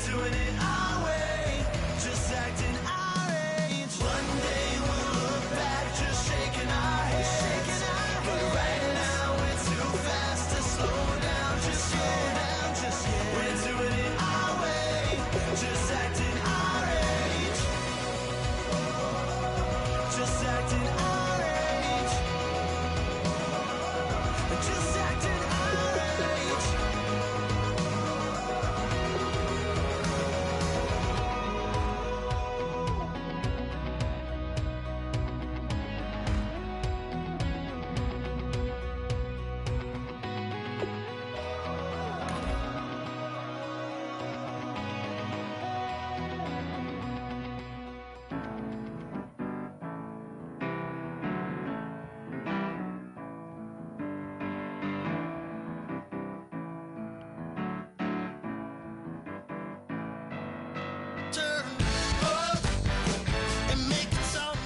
doing it our way, just acting our age. One day we'll look back, just shaking our heads. But right now we're too fast to slow down, just slow down, just yet. We're doing it our way, just acting our age. Just acting our age. Just acting our age. Turn up and make it sound.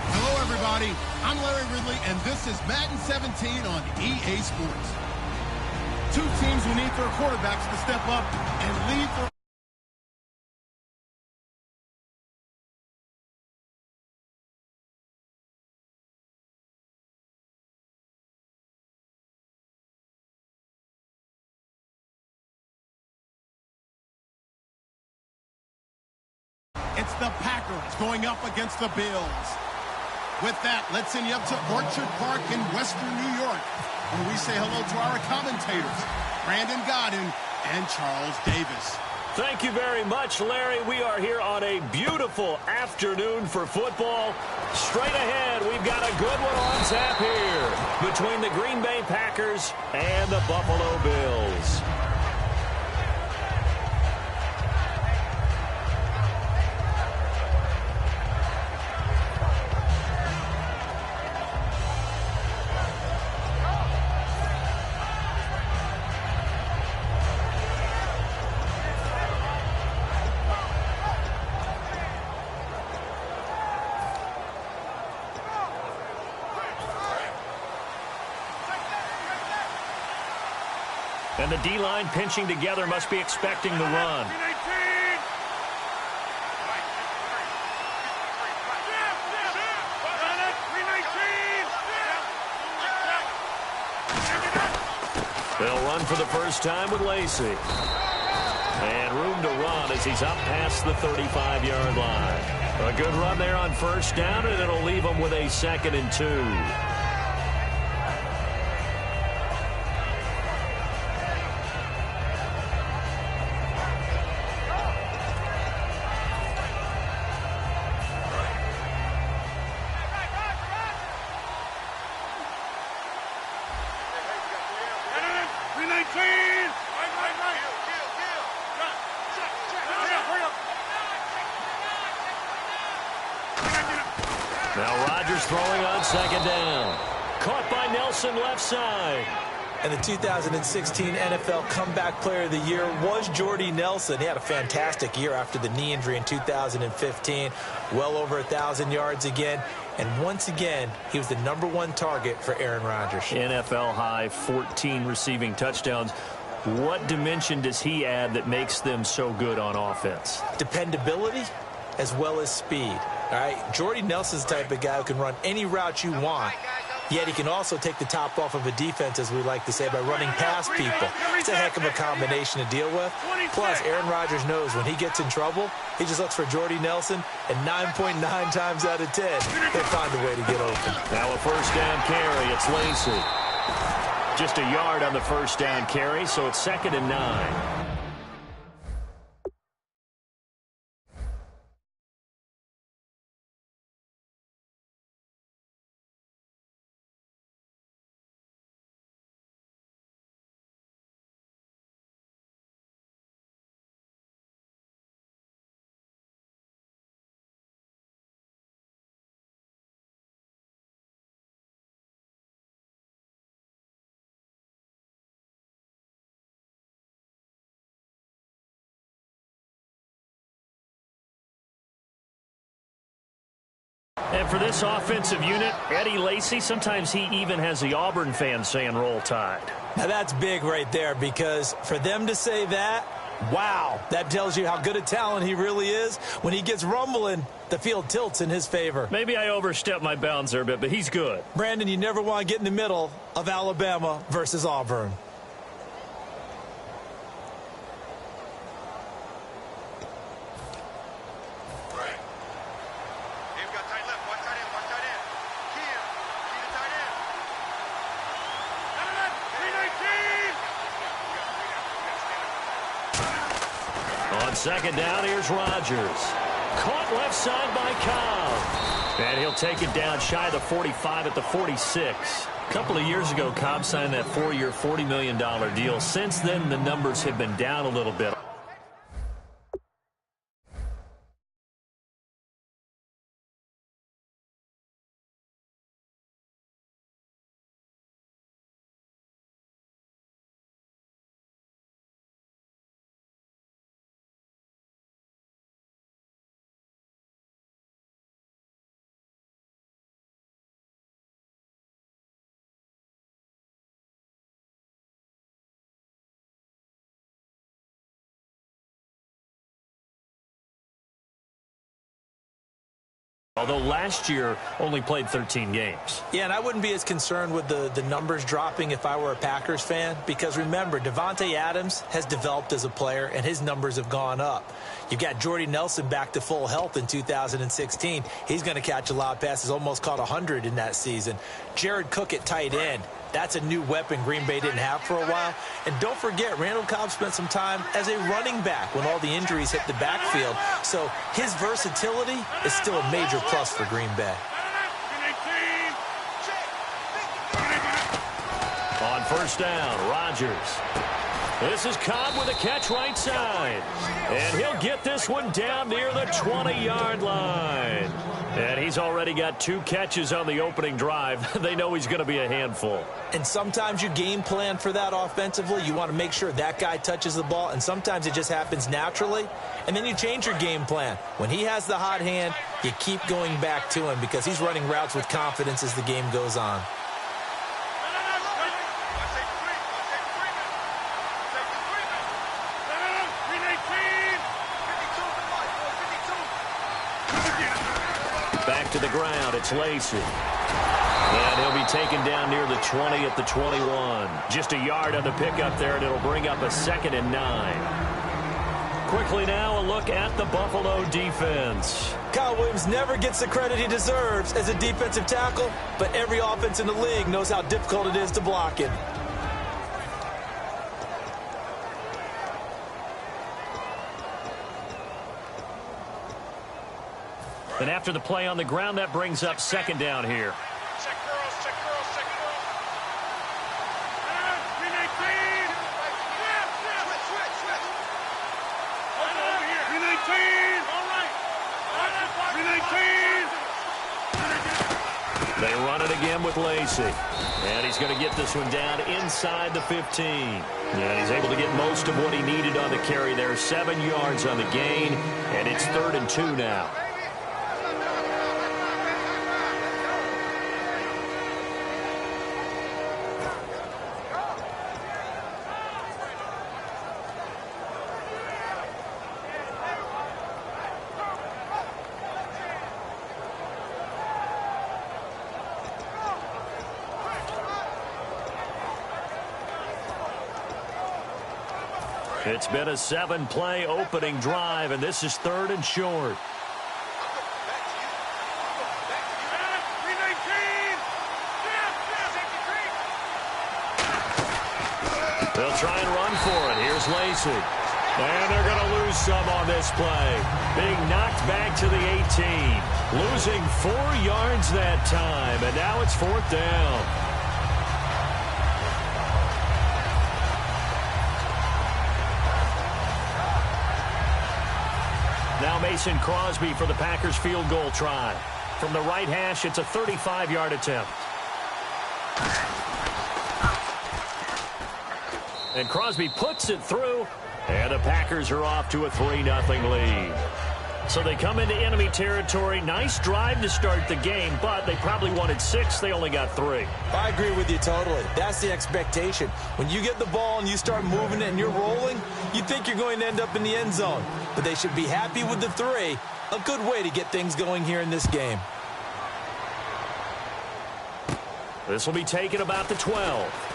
Hello, everybody. I'm Larry Ridley, and this is Madden 17 on EA Sports. Two teams will need their quarterbacks to step up and lead their... It's the Packers going up against the Bills. With that, let's send you up to Orchard Park in Western New York, where we say hello to our commentators, Brandon Godden and Charles Davis. Thank you very much, Larry. We are here on a beautiful afternoon for football. Straight ahead, we've got a good one on tap here between the Green Bay Packers and the Buffalo Bills. And the D-line pinching together must be expecting the run. They'll run for the first time with Lacey. And room to run as he's up past the 35-yard line. A good run there on first down, and it'll leave him with a 2nd and 2. Now Rodgers throwing on 2nd down. Caught by Nelson left side. And the 2016 NFL Comeback Player of the Year was Jordy Nelson. He had a fantastic year after the knee injury in 2015. Well over 1,000 yards again. And once again, he was the #1 target for Aaron Rodgers. NFL high 14 receiving touchdowns. What dimension does he add that makes them so good on offense? Dependability as well as speed. All right, Jordy Nelson's the type of guy who can run any route you want, yet he can also take the top off of a defense, as we like to say, by running past people. It's a heck of a combination to deal with. Plus, Aaron Rodgers knows when he gets in trouble, he just looks for Jordy Nelson, and 9.9 times out of 10, they find a way to get open. Now a first down carry. It's Lacey. Just a yard on the first down carry, so it's 2nd and 9. And for this offensive unit, Eddie Lacy, sometimes he even has the Auburn fans saying roll tide. Now that's big right there, because for them to say that, wow, that tells you how good a talent he really is. When he gets rumbling, the field tilts in his favor. Maybe I overstepped my bounds there a bit, but he's good. Brandon, you never want to get in the middle of Alabama versus Auburn. On second down, here's Rodgers. Caught left side by Cobb. And he'll take it down shy of the 45 at the 46. A couple of years ago, Cobb signed that 4-year, $40 million deal. Since then, the numbers have been down a little bit. Although last year only played 13 games. Yeah, and I wouldn't be as concerned with the numbers dropping if I were a Packers fan, because remember, Devontae Adams has developed as a player, and his numbers have gone up. You've got Jordy Nelson back to full health in 2016. He's going to catch a lot of passes, almost caught 100 in that season. Jared Cook at tight end. That's a new weapon Green Bay didn't have for a while. And don't forget, Randall Cobb spent some time as a running back when all the injuries hit the backfield. So his versatility is still a major plus for Green Bay. On first down, Rodgers. This is Cobb with a catch right side. And he'll get this one down near the 20-yard line. And he's already got 2 catches on the opening drive. They know he's going to be a handful. And sometimes you game plan for that offensively. You want to make sure that guy touches the ball, and sometimes it just happens naturally. And then you change your game plan. When he has the hot hand, you keep going back to him because he's running routes with confidence as the game goes on. Back to the ground, it's Lacy. And he'll be taken down near the 20 at the 21. Just a yard on the pickup there, and it'll bring up a 2nd and 9. Quickly now, a look at the Buffalo defense. Kyle Williams never gets the credit he deserves as a defensive tackle, but every offense in the league knows how difficult it is to block him. And after the play on the ground, that brings up 2nd down here. Check girls, check girls, check girls. Switch. Over here. 319. All right. 319. They run it again with Lacy. And he's going to get this one down inside the 15. And he's able to get most of what he needed on the carry there. 7 yards on the gain, and it's 3rd and 2 now. It's been a 7-play opening drive, and this is 3rd and short. They'll try and run for it. Here's Lacy. And they're going to lose some on this play. Being knocked back to the 18. Losing 4 yards that time, and now it's 4th down. Now Mason Crosby for the Packers field goal try. From the right hash, it's a 35-yard attempt. And Crosby puts it through, and the Packers are off to a 3-0 lead. So they come into enemy territory. Nice drive to start the game, but they probably wanted 6. They only got 3. I agree with you totally. That's the expectation. When you get the ball and you start moving it and you're rolling, you think you're going to end up in the end zone. But they should be happy with the 3. A good way to get things going here in this game. This will be taken about the 12.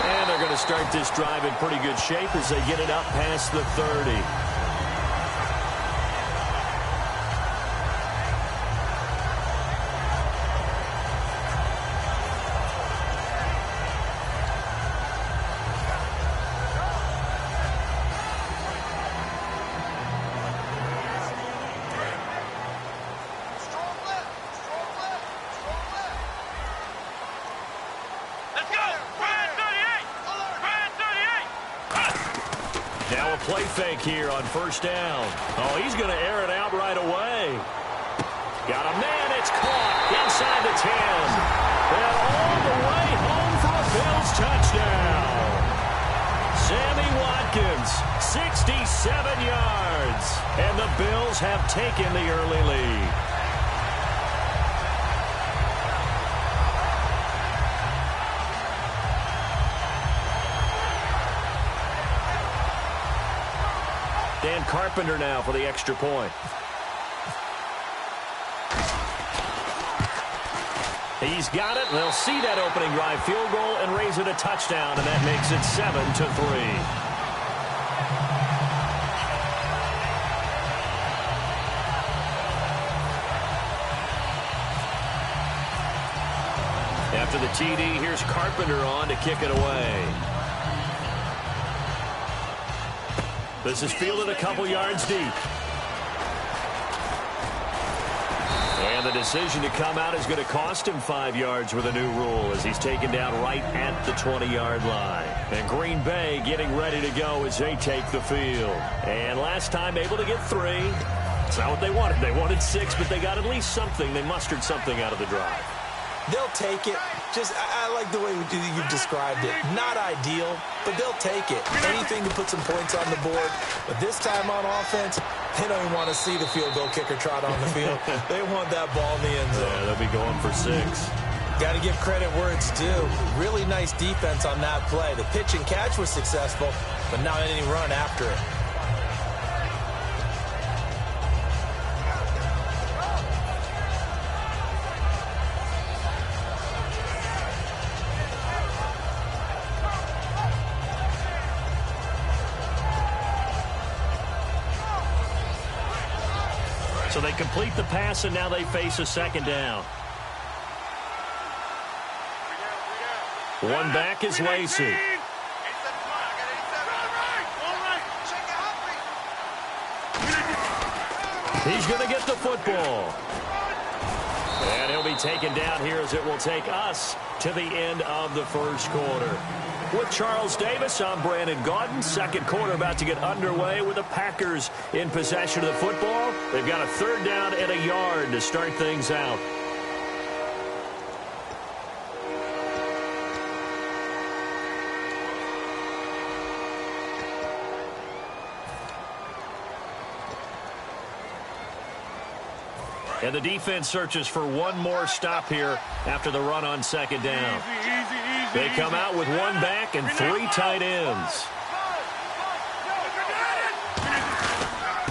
And they're going to start this drive in pretty good shape as they get it up past the 30. Now a play fake here on first down. Oh, he's going to air it out right away. Got a man. It's caught inside the 10. And all the way home for a Bills touchdown. Sammy Watkins, 67 yards. And the Bills have taken the early lead. Dan Carpenter now for the extra point. He's got it. They'll see that opening drive field goal and raise it a touchdown, and that makes it 7-3. After the TD, here's Carpenter on to kick it away. This is fielded a couple yards deep. And the decision to come out is going to cost him 5 yards with a new rule as he's taken down right at the 20-yard line. And Green Bay getting ready to go as they take the field. And last time able to get 3. It's not what they wanted. They wanted 6, but they got at least something. They mustered something out of the drive. They'll take it. I like the way you've described it. Not ideal, but they'll take it. Anything to put some points on the board. But this time on offense, they don't even want to see the field goal kicker trot on the field. They want that ball in the end zone. Yeah, they'll be going for 6. Got to give credit where it's due. Really nice defense on that play. The pitch and catch was successful, but not any run after it. So they complete the pass, and now they face a second down. One back is Lacey. He's going to get the football. And he'll be taken down here as it will take us to the end of the first quarter. With Charles Davis, I'm Brandon Gaudin. Second quarter about to get underway with the Packers in possession of the football. They've got a 3rd down and a yard to start things out. And the defense searches for one more stop here after the run on second down. They come out with one back and 3 tight ends.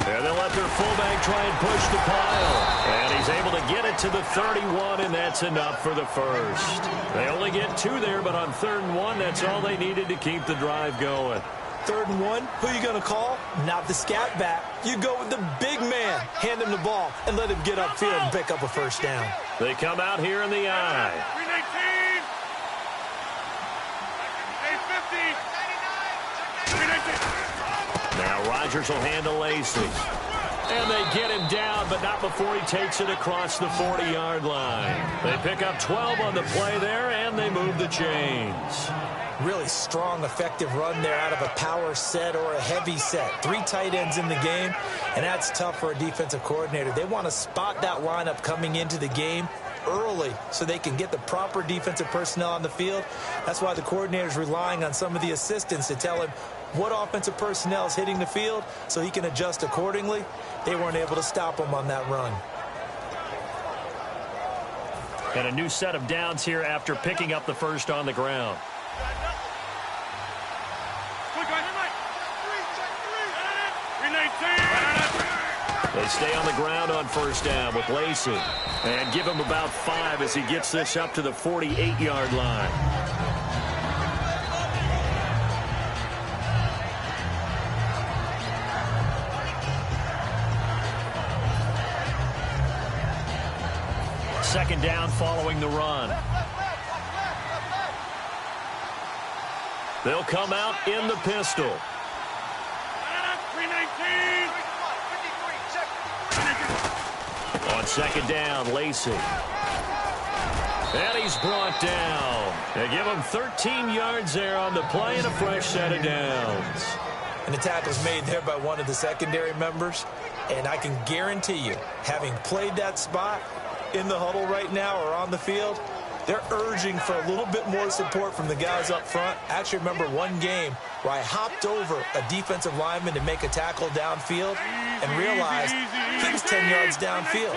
And they'll let their fullback try and push the pile. And he's able to get it to the 31, and that's enough for the first. They only get 2 there, but on 3rd and 1, that's all they needed to keep the drive going. 3rd and 1, who are you going to call? Not the scat back. You go with the big man. Hand him the ball and let him get upfield and pick up a first down. They come out here in the I. Now Rodgers will handle Lacey. And they get him down, but not before he takes it across the 40-yard line. They pick up 12 on the play there, and they move the chains. Really strong, effective run there out of a power set or a heavy set. 3 tight ends in the game, and that's tough for a defensive coordinator. They want to spot that lineup coming into the game early so they can get the proper defensive personnel on the field. That's why the coordinator is relying on some of the assistants to tell him what offensive personnel is hitting the field so he can adjust accordingly. They weren't able to stop him on that run. And a new set of downs here after picking up the first on the ground. They stay on the ground on first down with Lacey. And give him about 5 as he gets this up to the 48-yard line. Second down following the run. They'll come out in the pistol. On second down, Lacey. And he's brought down. They give him 13 yards there on the play and a fresh set of downs. And the tackle's made there by one of the secondary members. And I can guarantee you, having played that spot in the huddle right now or on the field, they're urging for a little bit more support from the guys up front. I actually remember one game where I hopped over a defensive lineman to make a tackle downfield and realized he was 10 yards downfield.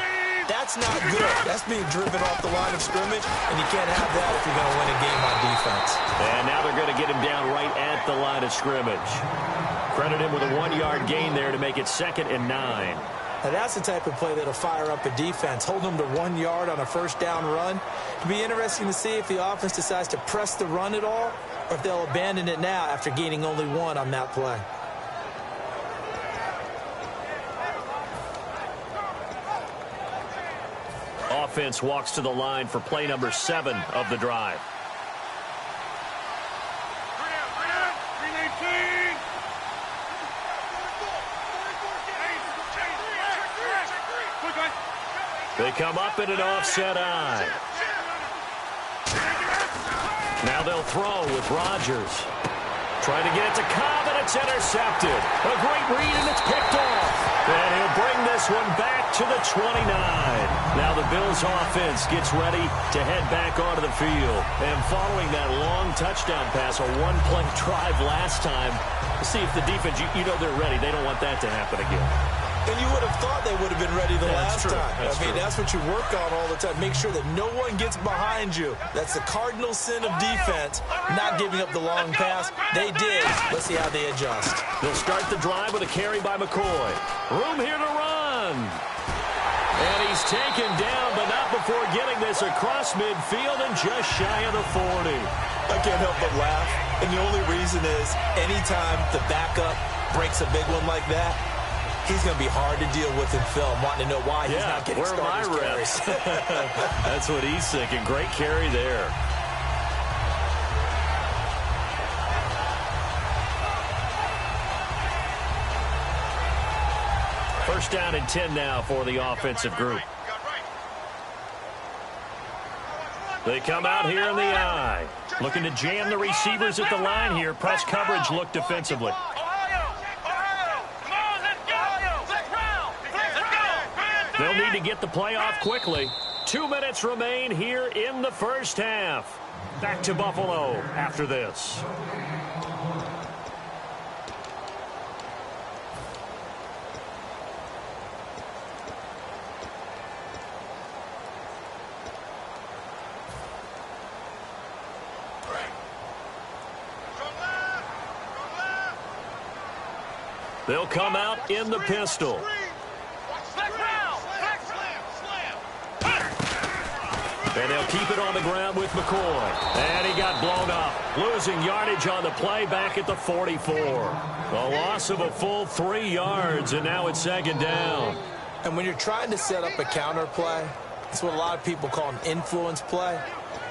That's not good. That's being driven off the line of scrimmage, and you can't have that if you're going to win a game on defense. And now they're going to get him down right at the line of scrimmage. Credit him with a 1-yard gain there to make it 2nd and 9. Now that's the type of play that'll fire up a defense. Hold them to 1 yard on a first down run. It'll be interesting to see if the offense decides to press the run at all or if they'll abandon it now after gaining only 1 on that play. Offense walks to the line for play number 7 of the drive. They come up in an offset eye. Now they'll throw with Rodgers. Trying to get it to Cobb, and it's intercepted. A great read, and it's picked off. And he'll bring this one back to the 29. Now the Bills offense gets ready to head back onto the field. And following that long touchdown pass, a one-play drive last time, see if the defense, you know they're ready. They don't want that to happen again. And you would have thought they would have been ready the last time. I mean, that's what you work on all the time. Make sure that no one gets behind you. That's the cardinal sin of defense, not giving up the long pass. They did. Let's see how they adjust. They'll start the drive with a carry by McCoy. Room here to run. And he's taken down, but not before getting this across midfield and just shy of the 40. I can't help but laugh. And the only reason is anytime the backup breaks a big one like that, he's going to be hard to deal with in film, wanting to know why he's not getting starters carries. That's what he's thinking. Great carry there. First down and 10 now for the offensive group. They come out here in the eye. Looking to jam the receivers at the line here. Press coverage look defensively. They'll need to get the play off quickly. 2 minutes remain here in the first half. Back to Buffalo after this. They'll come out in the pistol. And they'll keep it on the ground with McCoy. And he got blown up. Losing yardage on the play back at the 44. A loss of a full 3 yards, and now it's second down. And when you're trying to set up a counter play, it's what a lot of people call an influence play.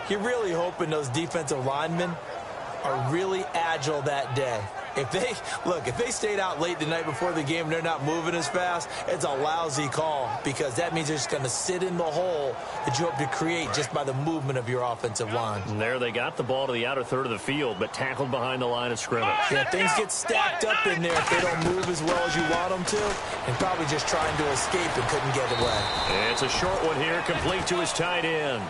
You're really hoping those defensive linemen are really agile that day If they stayed out late the night before the game and they're not moving as fast, it's a lousy call because that means they're just going to sit in the hole that you hope to create just by the movement of your offensive line. And there they got the ball to the outer third of the field, but tackled behind the line of scrimmage. Yeah, things get stacked up in there if they don't move as well as you want them to, and probably just trying to escape and couldn't get away. And it's a short one here, complete to his tight end.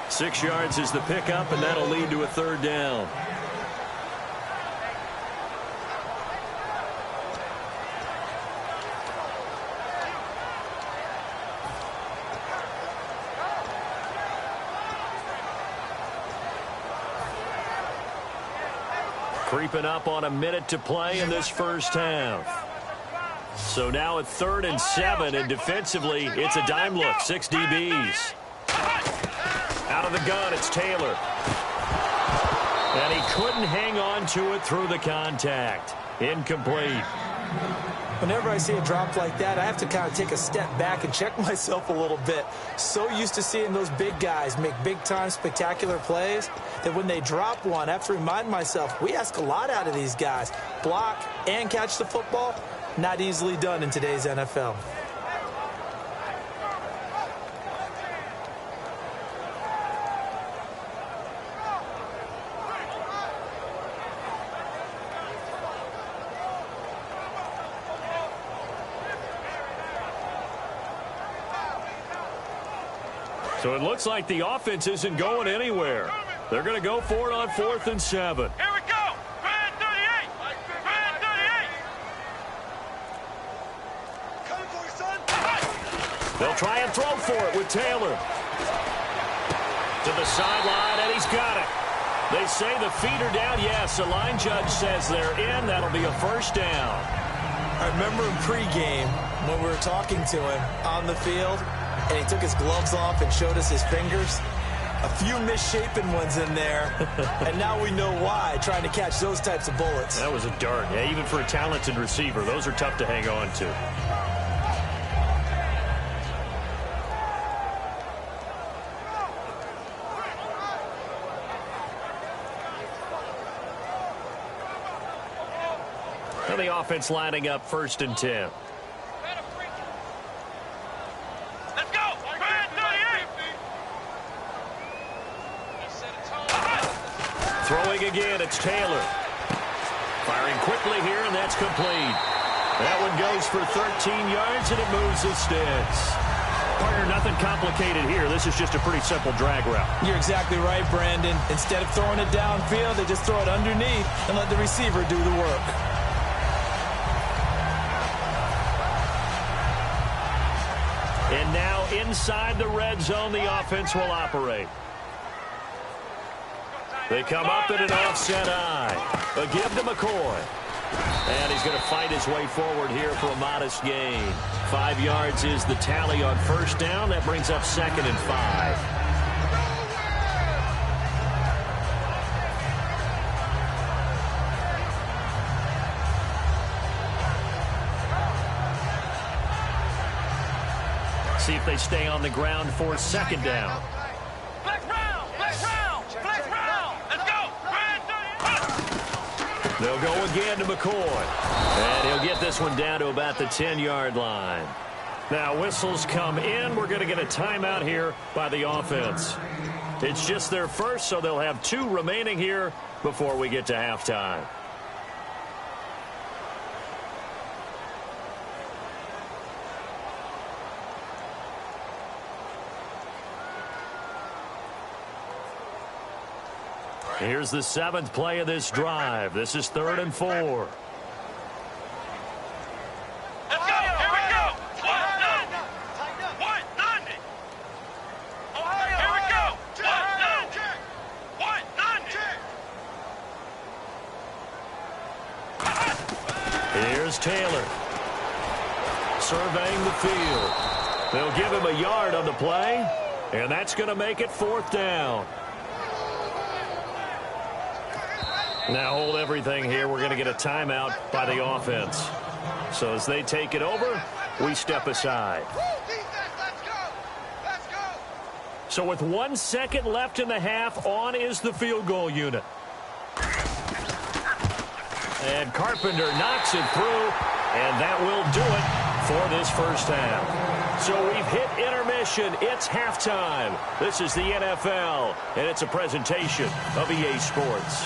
6 yards is the pickup, and that'll lead to a third down. Creeping up on a minute to play in this first half. So now at 3rd and 7, and defensively, it's a dime look. 6 DBs. Out of the gun, it's Taylor. And he couldn't hang on to it through the contact. Incomplete. Whenever I see a drop like that, I have to kind of take a step back and check myself a little bit. So used to seeing those big guys make big-time spectacular plays that when they drop one, I have to remind myself, we ask a lot out of these guys. Block and catch the football, not easily done in today's NFL. So it looks like the offense isn't going anywhere. They're going to go for it on 4th and 7. Here we go. Brand 38. Brand 38. Coming for you, son. They'll try and throw for it with Taylor. To the sideline, and he's got it. They say the feet are down. Yes, the line judge says they're in. That'll be a first down. I remember in pregame when we were talking to him on the field, and he took his gloves off and showed us his fingers. A few misshapen ones in there, and now we know why, trying to catch those types of bullets. That was a dart. Yeah, even for a talented receiver, those are tough to hang on to. And the offense lining up 1st and 10. Let's go. Brand 38. Throwing again, it's Taylor. Firing quickly here, and that's complete. That one goes for 13 yards, and it moves the sticks. Partner, nothing complicated here. This is just a pretty simple drag route. You're exactly right, Brandon. Instead of throwing it downfield, they just throw it underneath and let the receiver do the work. And now inside the red zone, the offense will operate. They come up in an offset eye. A give to McCoy. And he's going to fight his way forward here for a modest gain. 5 yards is the tally on 1st down. That brings up 2nd and 5. See if they stay on the ground for 2nd down. Flex round. Flex round. Flex round. Let's go. Brand 38. They'll go again to McCoy. And he'll get this one down to about the 10-yard line. Now whistles come in. We're going to get a timeout here by the offense. It's just their first, so they'll have 2 remaining here before we get to halftime. Here's the 7th play of this drive. This is 3rd and 4. Let's go. Here we go. 190. Ohio. Here we go. 190. 190. Here's Taylor. Surveying the field. They'll give him a yard on the play, and that's going to make it 4th down. Now hold everything here. We're going to get a timeout by the offense. So as they take it over, we step aside. So with 1 second left in the half, on is the field goal unit. And Carpenter knocks it through, and that will do it for this first half. So we've hit intermission. It's halftime. This is the NFL, and it's a presentation of EA Sports.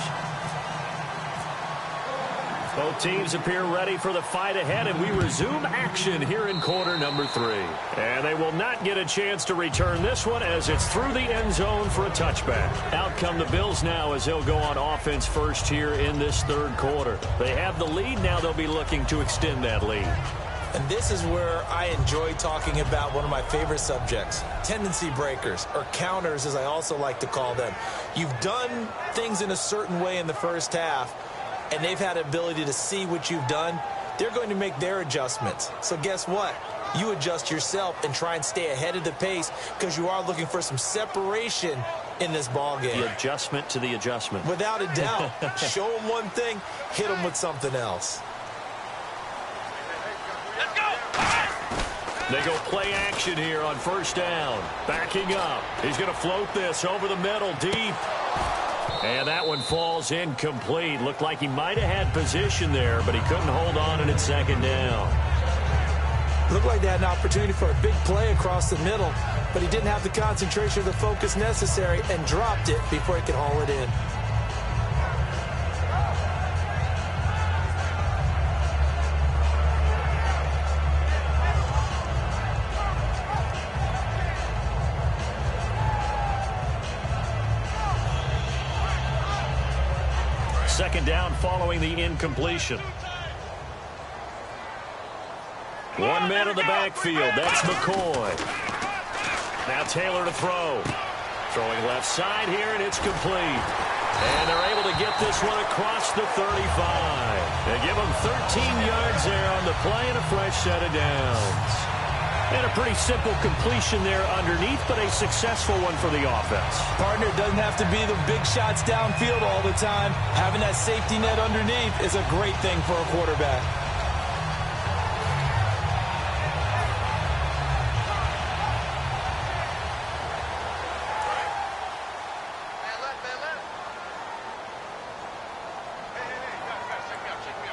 Both teams appear ready for the fight ahead, and we resume action here in quarter number 3. And they will not get a chance to return this one as it's through the end zone for a touchback. Out come the Bills now as they'll go on offense first here in this third quarter. They have the lead. Now they'll be looking to extend that lead. And this is where I enjoy talking about one of my favorite subjects, tendency breakers, or counters as I also like to call them. You've done things in a certain way in the first half, and they've had the ability to see what you've done. They're going to make their adjustments. So guess what? You adjust yourself and try and stay ahead of the pace because you are looking for some separation in this ball game. The adjustment to the adjustment. Without a doubt. Show them one thing, hit them with something else. They go play action here on first down. Backing up. He's going to float this over the middle deep. And that one falls incomplete. Looked like he might have had position there, but he couldn't hold on and it's second down. Looked like they had an opportunity for a big play across the middle, but he didn't have the concentration or the focus necessary and dropped it before he could haul it in. Second down following the incompletion. 1 man in the backfield. That's McCoy. Now Taylor to throw. Throwing left side here, and it's complete. And they're able to get this one across the 35. They give them 13 yards there on the play and a fresh set of downs. And a pretty simple completion there underneath, but a successful one for the offense. Partner, it doesn't have to be the big shots downfield all the time. Having that safety net underneath is a great thing for a quarterback.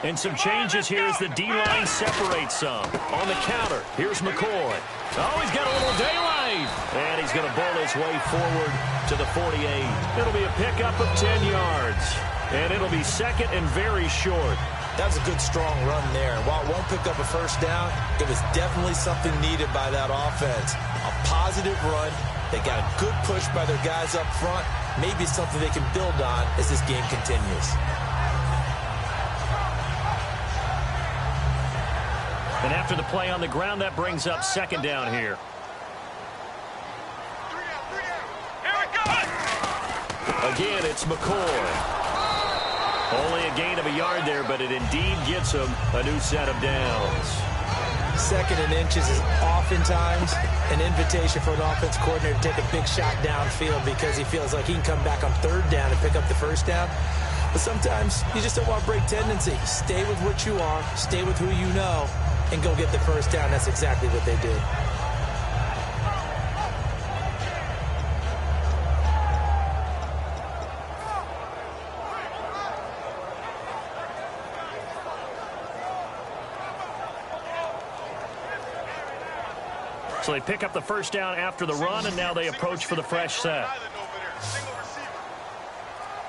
And some changes here as the D-line separates some. On the counter, here's McCoy. Oh, he's got a little daylight. And he's going to bowl his way forward to the 48. It'll be a pickup of 10 yards. And it'll be second and very short. That was a good, strong run there. While it won't pick up a first down, it was definitely something needed by that offense. A positive run. They got a good push by their guys up front. Maybe something they can build on as this game continues. And after the play on the ground, that brings up second down here. Again, it's McCoy. Only a gain of a yard there, but it indeed gets him a new set of downs. Second and inches is oftentimes an invitation for an offense coordinator to take a big shot downfield because he feels like he can come back on third down and pick up the first down. But sometimes you just don't want to break tendency. Stay with what you are, stay with who you know, and go get the first down. That's exactly what they did. So they pick up the first down after the run, and now they approach for the fresh set.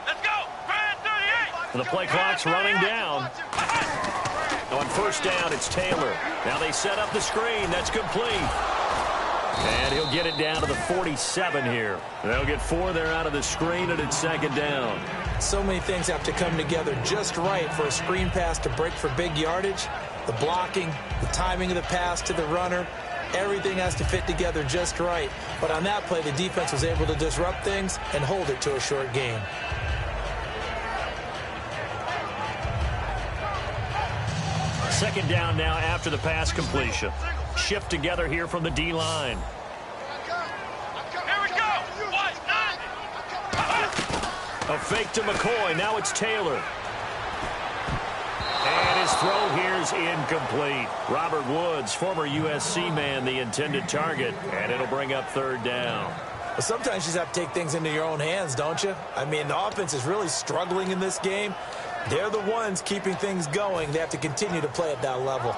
Let's go! The play clock's running down. On first down, it's Taylor. Now they set up the screen. That's complete. And he'll get it down to the 47 here. They'll get 4 there out of the screen, and it's second down. So many things have to come together just right for a screen pass to break for big yardage. The blocking, the timing of the pass to the runner, everything has to fit together just right. But on that play, the defense was able to disrupt things and hold it to a short gain. Second down now after the pass completion. Shift together here from the D-line. Here we go! A fake to McCoy. Now it's Taylor. And his throw here's incomplete. Robert Woods, former USC man, the intended target. And it'll bring up third down. Well, sometimes you just have to take things into your own hands, don't you? I mean, the offense is really struggling in this game. They're the ones keeping things going. They have to continue to play at that level.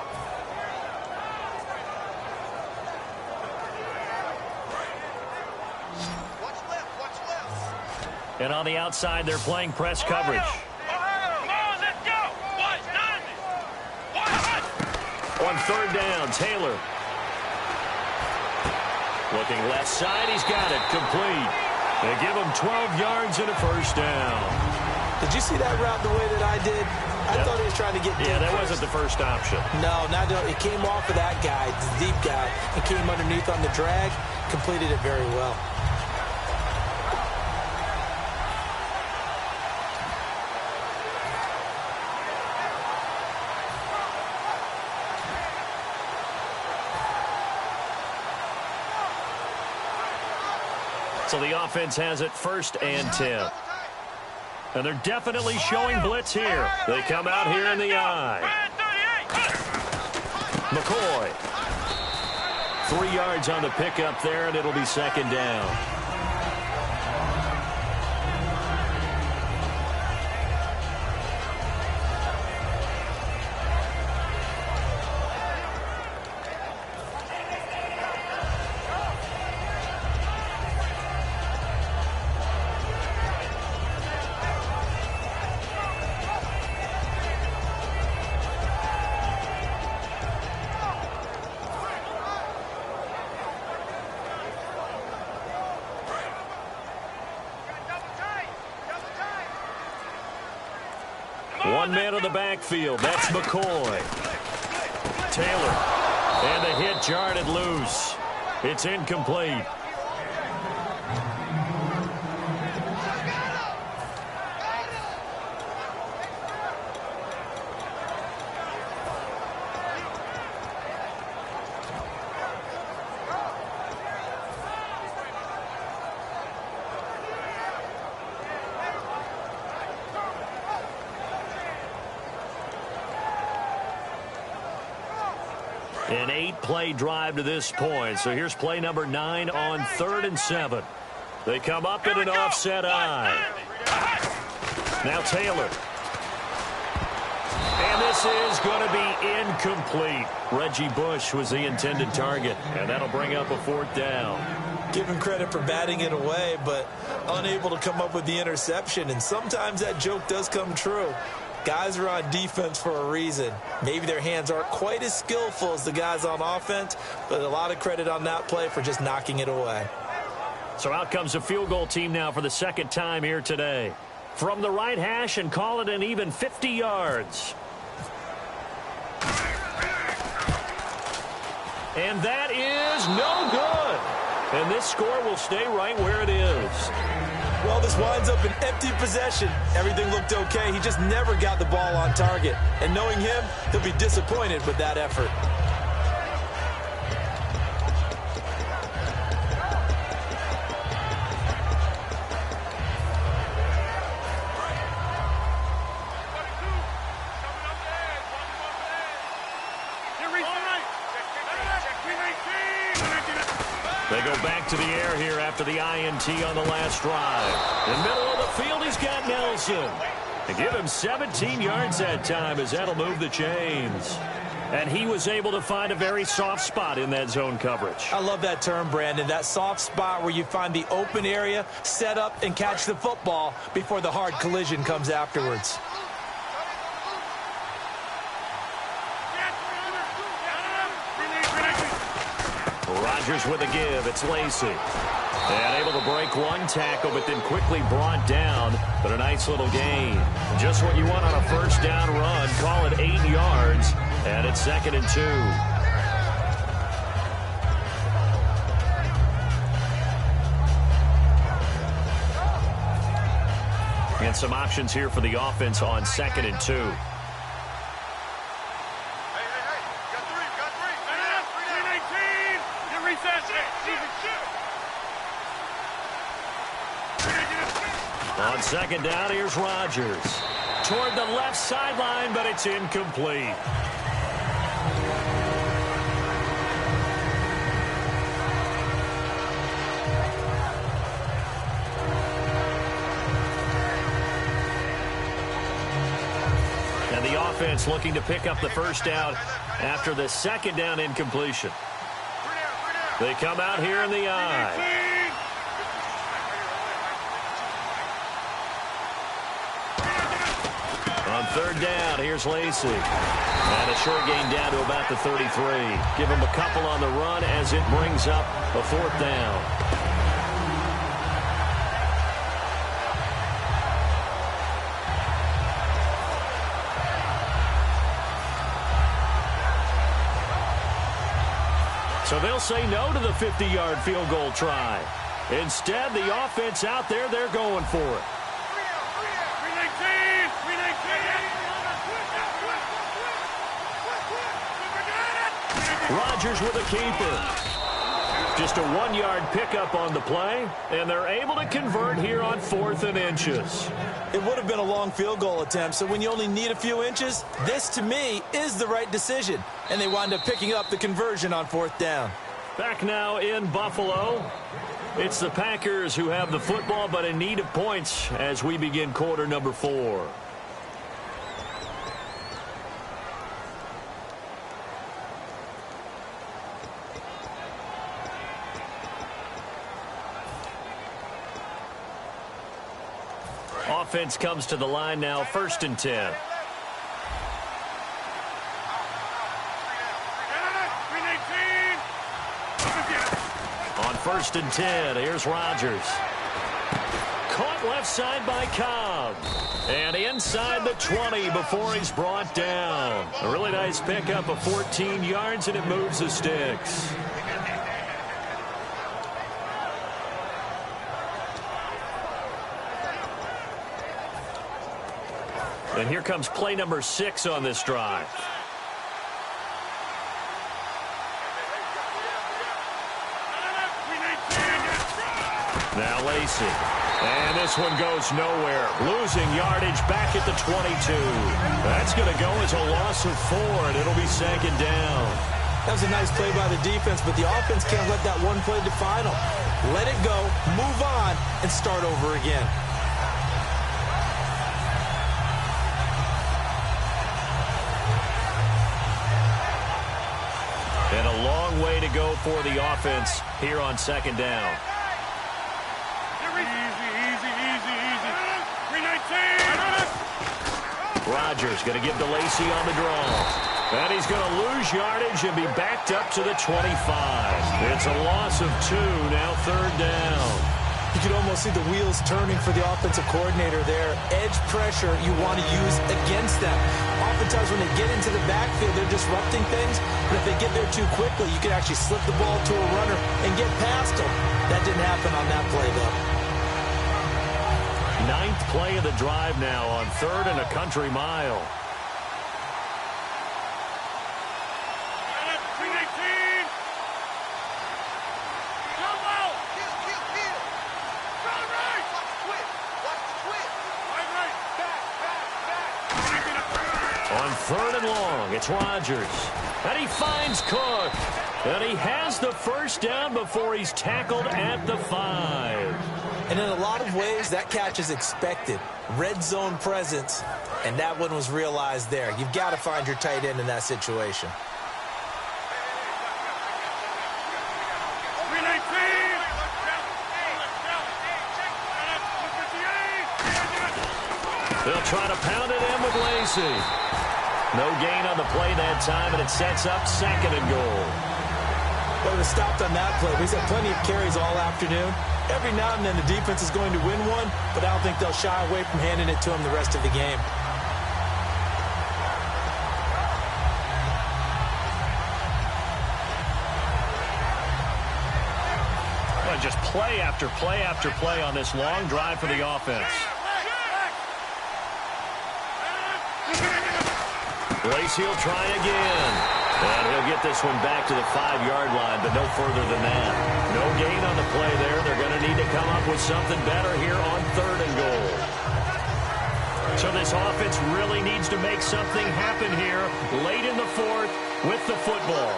And on the outside, they're playing press coverage. On third down, Taylor. Looking left side, he's got it, complete. They give him 12 yards and a first down. Did you see that route the way that I did? I thought he was trying to get deep. Yeah, that wasn't the first option. No, it came off of that guy, the deep guy, and came underneath on the drag, completed it very well. So the offense has it 1st and 10. And they're definitely showing blitz here. They come out here in the eye. McCoy. 3 yards on the pickup there, and it'll be 2nd down. One man in the backfield. That's McCoy. Taylor. And the hit jarred loose. It's incomplete. An 8-play drive to this point. So here's play number 9 on 3rd and 7. They come up in an offset eye. Now Taylor. And this is going to be incomplete. Reggie Bush was the intended target. And that'll bring up a 4th down. Give him credit for batting it away, but unable to come up with the interception. And sometimes that joke does come true. Guys are on defense for a reason. Maybe their hands aren't quite as skillful as the guys on offense, but a lot of credit on that play for just knocking it away. So out comes the field goal team now for the 2nd time here today. From the right hash and call it an even 50 yards. And that is no good. And this score will stay right where it is. Well, this winds up an empty possession. Everything looked okay. He just never got the ball on target. And knowing him, he'll be disappointed with that effort. They go back to the air here after the INT on the last drive. In the middle of the field, he's got Nelson. They give him 17 yards that time as that'll move the chains. And he was able to find a very soft spot in that zone coverage. I love that term, Brandon. That soft spot where you find the open area, set up, and catch the football before the hard collision comes afterwards. Rodgers with a give. It's Lacey. And able to break one tackle, but then quickly brought down. But a nice little gain. Just what you want on a 1st down run. Call it 8 yards. And it's 2nd and 2. And some options here for the offense on 2nd and 2. On 2nd down, here's Rodgers. Toward the left sideline, but it's incomplete. offense looking to pick up the first down after the second down incompletion. They come out here in the I. On third down, here's Lacey. And a short gain down to about the 33. Give him a couple on the run as it brings up a fourth down. So they'll say no to the 50-yard field goal try. Instead, the offense out there, they're going for it. Rodgers with a keeper. Just a 1-yard pickup on the play, and they're able to convert here on 4th and inches. It would have been a long field goal attempt, so when you only need a few inches, this, to me, is the right decision. And they wind up picking up the conversion on 4th down. Back now in Buffalo. It's the Packers who have the football, but in need of points as we begin quarter number 4. Offense comes to the line now, 1st and 10. On 1st and 10, here's Rodgers. Caught left side by Cobb. And inside the 20 before he's brought down. A really nice pickup of 14 yards, and it moves the sticks. And here comes play number 6 on this drive. Now Lacey. And this one goes nowhere. Losing yardage back at the 22. That's going to go as a loss of 4, and it'll be 2nd down. That was a nice play by the defense, but the offense can't let that one play define them. Let it go, move on, and start over again. And a long way to go for the offense here on 2nd down. Rodgers going to give to Lacey on the draw. And he's going to lose yardage and be backed up to the 25. It's a loss of 2, now 3rd down. You could almost see the wheels turning for the offensive coordinator there. Edge pressure you want to use against them. Oftentimes when they get into the backfield, they're disrupting things. But if they get there too quickly, you can actually slip the ball to a runner and get past them. That didn't happen on that play, though. 9th play of the drive now on 3rd and a country mile. On 3rd and long, it's Rodgers. And he finds Cook. And he has the first down before he's tackled at the 5. And in a lot of ways, that catch is expected. Red zone presence, and that one was realized there. You've got to find your tight end in that situation. They'll try to pound it in with Lacey. No gain on the play that time, and it sets up 2nd and goal. Well, it was stopped on that play. He's had plenty of carries all afternoon. Every now and then the defense is going to win one, but I don't think they'll shy away from handing it to him the rest of the game. Well, just play after play after play on this long drive for the offense. Lacey will try again. And he'll get this one back to the 5-yard line, but no further than that. No gain on the play there. They're going to need to come up with something better here on 3rd and goal. So this offense really needs to make something happen here late in the 4th with the football.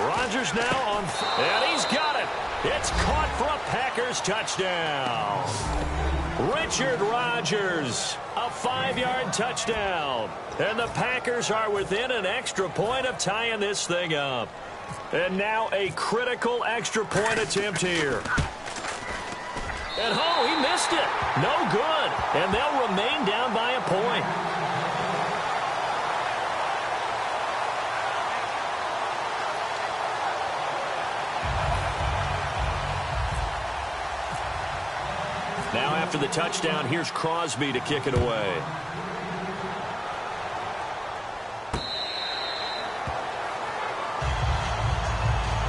Rodgers now on, and he's got it. It's caught for a Packers touchdown. Richard Rodgers, a 5-yard touchdown. And the Packers are within an extra point of tying this thing up. And now a critical extra point attempt here. And oh, he missed it. No good. And they'll remain down by a point. Now after the touchdown, here's Crosby to kick it away.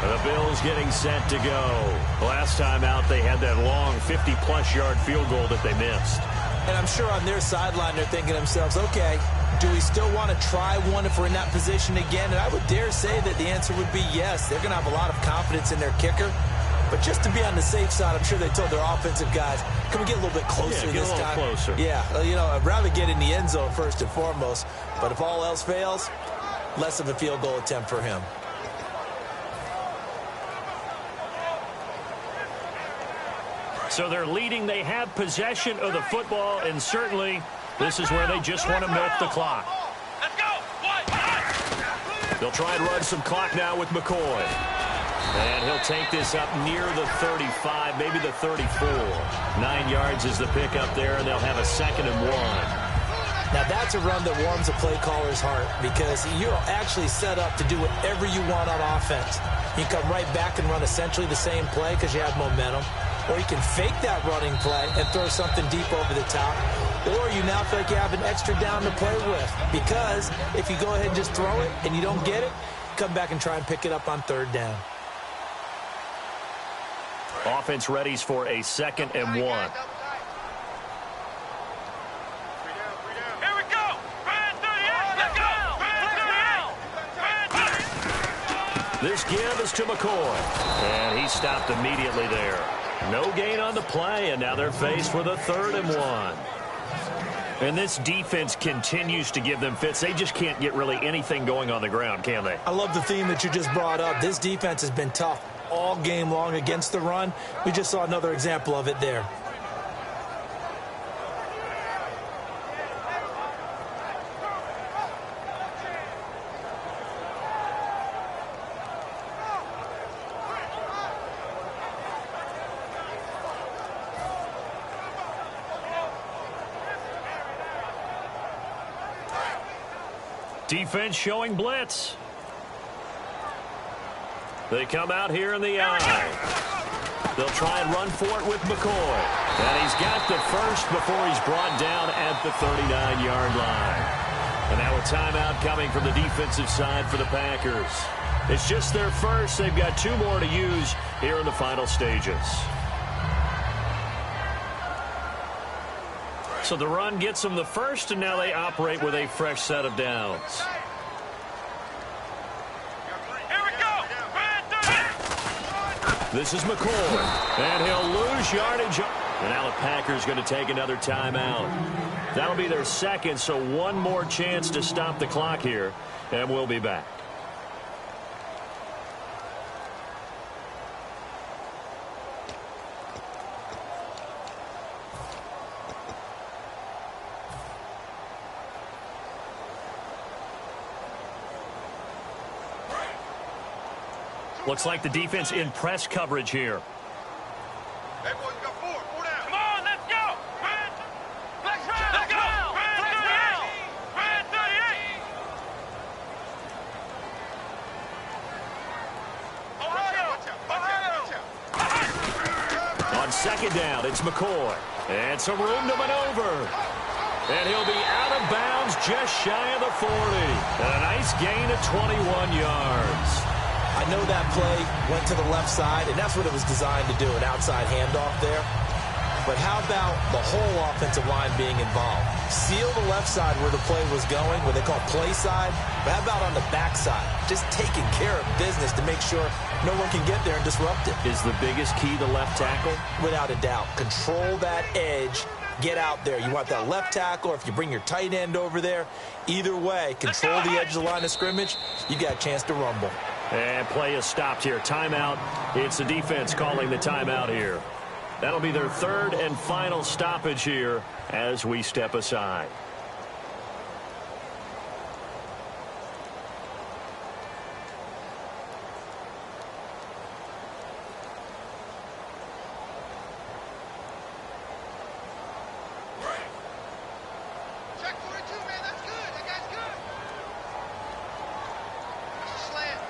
The Bills getting set to go. Last time out, they had that long 50-plus yard field goal that they missed. And I'm sure on their sideline, they're thinking to themselves, okay, do we still want to try one if we're in that position again? And I would dare say that the answer would be yes. They're going to have a lot of confidence in their kicker. But just to be on the safe side, I'm sure they told their offensive guys, can we get a little bit closer this time? Yeah, get a little closer. Yeah, you know, I'd rather get in the end zone first and foremost. But if all else fails, less of a field goal attempt for him. So they're leading. They have possession of the football, and certainly this is where they just want to milk the clock. Let's go. They'll try and run some clock now with McCoy. And he'll take this up near the 35, maybe the 34. 9 yards is the pickup there, and they'll have a 2nd and 1. Now, that's a run that warms a play caller's heart because you're actually set up to do whatever you want on offense. You come right back and run essentially the same play because you have momentum. Or you can fake that running play and throw something deep over the top. Or you now feel like you have an extra down to play with. Because if you go ahead and just throw it and you don't get it, come back and try and pick it up on 3rd down. Offense readies for a 2nd and 1. Here we go. Brand 38. Let's go. Brand 38. This give is to McCoy. And he stopped immediately there. No gain on the play, and now they're faced with a 3rd and 1. And this defense continues to give them fits. They just can't get really anything going on the ground, can they? I love the theme that you just brought up. This defense has been tough all game long against the run. We just saw another example of it there. Defense showing blitz. They come out here in the eye. They'll try and run for it with McCoy. And he's got the first before he's brought down at the 39-yard line. And now a timeout coming from the defensive side for the Packers. It's just their first. They've got 2 more to use here in the final stages. So the run gets them the first, and now they operate with a fresh set of downs. This is McCoy, and he'll lose yardage. And now the Packers going to take another timeout. That'll be their 2nd, so 1 more chance to stop the clock here, and we'll be back. Looks like the defense in press coverage here. Hey, boys, got 4 down. Come on, let's go. Let's go. Brand 38. Ohio. On 2nd down, it's McCoy. And some room to maneuver. And he'll be out of bounds just shy of the 40. And a nice gain of 21 yards. I know that play went to the left side, and that's what it was designed to do, an outside handoff there. But how about the whole offensive line being involved? Seal the left side where the play was going, what they call play side. But how about on the back side? Just taking care of business to make sure no one can get there and disrupt it. Is the biggest key the left tackle? Without a doubt. Control that edge. Get out there. You want that left tackle, or if you bring your tight end over there, either way, control the edge of the line of scrimmage, you got a chance to rumble. And play is stopped here. Timeout. It's the defense calling the timeout here. That'll be their third and final stoppage here as we step aside. Check 42, man. That's good. That guy's good. That's a slant.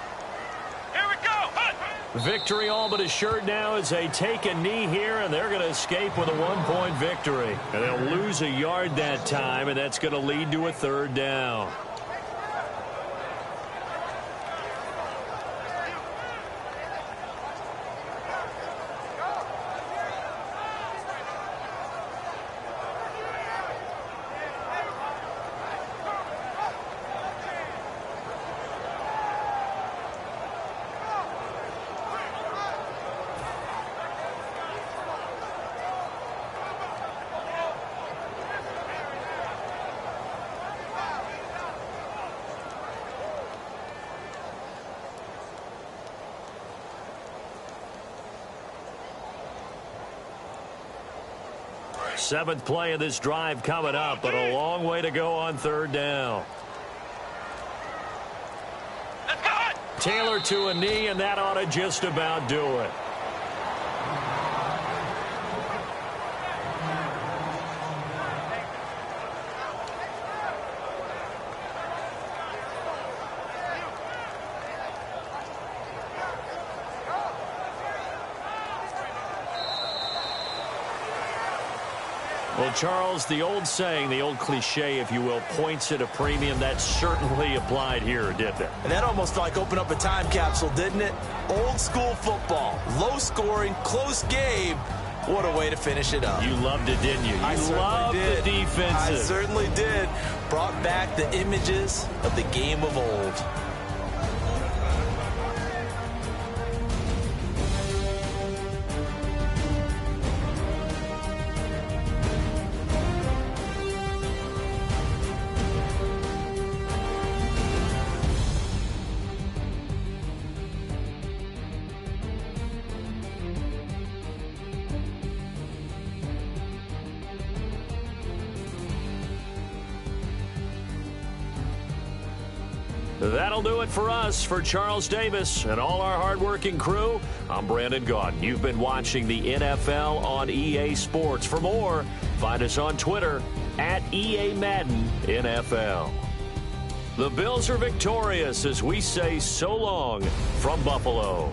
Here we go. Victory all but assured now as they take a knee here, and they're going to escape with a one-point victory. And they'll lose a yard that time, and that's going to lead to a third down. Seventh play of this drive coming up, but a long way to go on third down. Let's go. Taylor to a knee, and that ought to just about do it. Well, Charles, the old saying, the old cliche, if you will, points at a premium, that certainly applied here, didn't it? And that almost like opened up a time capsule, didn't it? Old school football, low scoring, close game. What a way to finish it up. You loved it, didn't you? I You certainly loved did. the defensive. I certainly did. Brought back the images of the game of old. That'll do it for us. For Charles Davis and all our hardworking crew, I'm Brandon Gaudin. You've been watching the NFL on EA Sports. For more, find us on Twitter at EA Madden NFL. The Bills are victorious as we say so long from Buffalo.